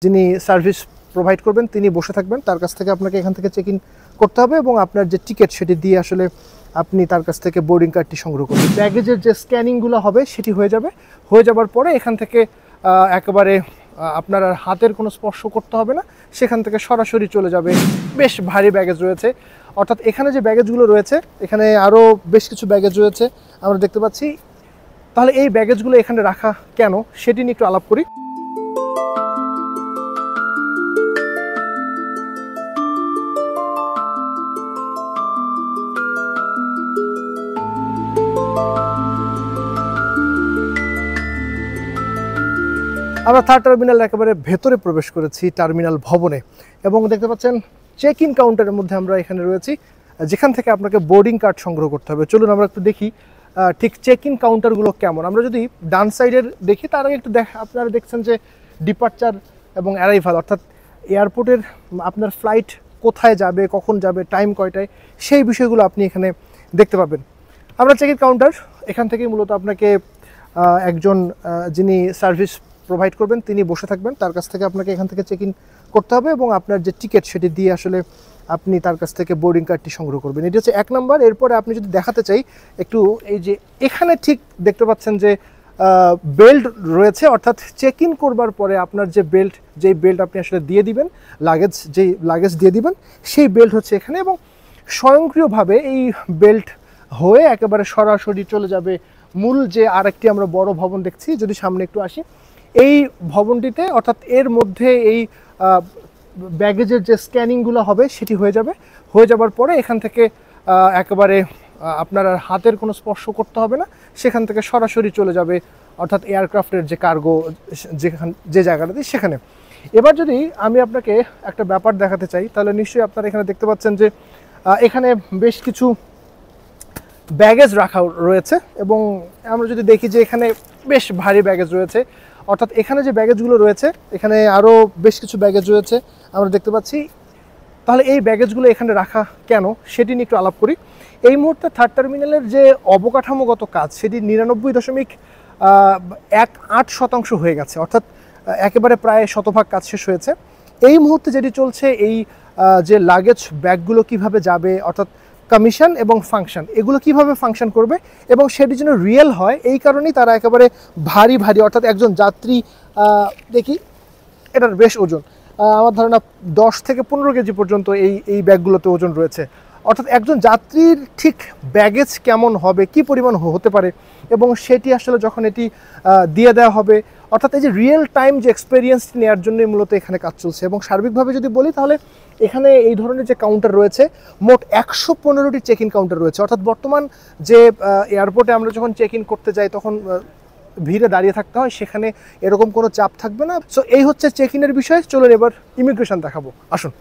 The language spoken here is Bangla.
যিনি সার্ভিস প্রোভাইড করবেন তিনি বসে থাকবেন, তার কাছ থেকে আপনাকে এখান থেকে চেক ইন করতে হবে এবং আপনার যে টিকিট সেটি দিয়ে আসলে আপনি তার কাছ থেকে বোর্ডিং কার্ডটি সংগ্রহ করবেন। ব্যাগেজের যে স্ক্যানিংগুলো হবে সেটি হয়ে যাবার পরে এখান থেকে একেবারে আপনার আর হাতের কোনো স্পর্শ করতে হবে না, সেখান থেকে সরাসরি চলে যাবে। বেশ ভারী ব্যাগেজ রয়েছে, অর্থাৎ এখানে যে ব্যাগেজগুলো রয়েছে এখানে আরও বেশ কিছু ব্যাগেজ রয়েছে আমরা দেখতে পাচ্ছি। তাহলে এই ব্যাগেজগুলো এখানে রাখা কেন সেটি নিয়ে একটু আলাপ করি। আমরা থার্ড টার্মিনাল একেবারে ভেতরে প্রবেশ করেছি টার্মিনাল ভবনে এবং দেখতে পাচ্ছেন চেক ইন কাউন্টারের মধ্যে আমরা এখানে রয়েছি, যেখান থেকে আপনাকে বোর্ডিং কার্ড সংগ্রহ করতে হবে। চলুন আমরা একটু দেখি ঠিক চেক ইন কাউন্টারগুলো কেমন। আমরা যদি ডান সাইডের দেখি তার আগে একটু আপনারা দেখছেন যে ডিপার্চার এবং অ্যারাইভাল, অর্থাৎ এয়ারপোর্টের আপনার ফ্লাইট কোথায় যাবে, কখন যাবে, টাইম কয়টায়, সেই বিষয়গুলো আপনি এখানে দেখতে পাবেন। আমরা চেক ইন কাউন্টার, এখান থেকেই মূলত আপনাকে একজন যিনি সার্ভিস প্রোভাইড করবেন তিনি বসে থাকবেন, তার কাছ থেকে আপনাকে এখান থেকে চেক ইন করতে হবে এবং আপনার যে টিকিট সেটি দিয়ে আসলে আপনি তার কাছ থেকে বোর্ডিং কার্ডটি সংগ্রহ করবেন। এটি হচ্ছে 1 নম্বর। এরপরে আপনি যদি দেখাতে চাই একটু, এই যে এখানে ঠিক দেখতে পাচ্ছেন যে বেল্ট রয়েছে, অর্থাৎ চেক ইন করবার পরে আপনার যে যেই বেল্ট আপনি আসলে দিয়ে দিবেন, যেই লাগেজ দিয়ে দিবেন সেই বেল্ট হচ্ছে এখানে, এবং স্বয়ংক্রিয়ভাবে এই বেল্ট হয়ে একেবারে সরাসরি চলে যাবে মূল যে আরেকটি আমরা বড় ভবন দেখছি। যদি সামনে একটু আসি, এই ভবনটিতে, অর্থাৎ এর মধ্যে এই ব্যাগেজের যে স্ক্যানিংগুলো হবে সেটি হয়ে যাবার পরে এখান থেকে একেবারে আপনার আর হাতের কোনো স্পর্শ করতে হবে না, সেখান থেকে সরাসরি চলে যাবে, অর্থাৎ এয়ারক্রাফটের যে কার্গো যে জায়গাটাতে সেখানে। এবার যদি আমি আপনাকে একটা ব্যাপার দেখাতে চাই, তাহলে নিশ্চয়ই আপনারা এখানে দেখতে পাচ্ছেন যে এখানে বেশ কিছু ব্যাগেজ রাখা রয়েছে এবং আমরা যদি দেখি যে এখানে বেশ ভারী ব্যাগেজ রয়েছে, অর্থাৎ এখানে যে ব্যাগেজগুলো রয়েছে এখানে আরও বেশ কিছু ব্যাগেজ রয়েছে আমরা দেখতে পাচ্ছি। তাহলে এই ব্যাগেজগুলো এখানে রাখা কেন সেটি নিয়ে একটু আলাপ করি। এই মুহূর্তে থার্ড টার্মিনালের যে অবকাঠামোগত কাজ সেটি 99.18% হয়ে গেছে, অর্থাৎ একেবারে প্রায় শতভাগ কাজ শেষ হয়েছে। এই মুহূর্তে যেটি চলছে, এই যে লাগেজ ব্যাগগুলো কিভাবে যাবে, অর্থাৎ কমিশন এবং ফাংশন, এগুলো কিভাবে ফাংশন করবে এবং সেটি যেন রিয়েল হয়, এই কারণেই তারা একেবারে ভারী, অর্থাৎ একজন যাত্রী, দেখি এটার বেশ ওজন, আমার ধারণা 10 থেকে 15 কেজি পর্যন্ত এই ব্যাগগুলোতে ওজন রয়েছে। অর্থাৎ একজন যাত্রীর ঠিক ব্যাগেজ কেমন হবে, কি পরিমাণ হতে পারে, এবং সেটি আসলে যখন এটি দিয়ে দেওয়া হবে, অর্থাৎ এই যে রিয়েল টাইম যে এক্সপেরিয়েন্সটি নেওয়ার জন্যই মূলত এখানে কাজ চলছে। এবং সার্বিকভাবে যদি বলি তাহলে এখানে এই ধরনের যে কাউন্টার রয়েছে, মোট 115টি চেক ইন কাউন্টার রয়েছে। অর্থাৎ বর্তমান যে এয়ারপোর্টে আমরা যখন চেক ইন করতে যাই তখন ভিড়ে দাঁড়িয়ে থাকতে হয়, সেখানে এরকম কোনো চাপ থাকবে না। সো এই হচ্ছে চেক ইনের বিষয়। চলুন এবার ইমিগ্রেশন দেখাবো, আসুন।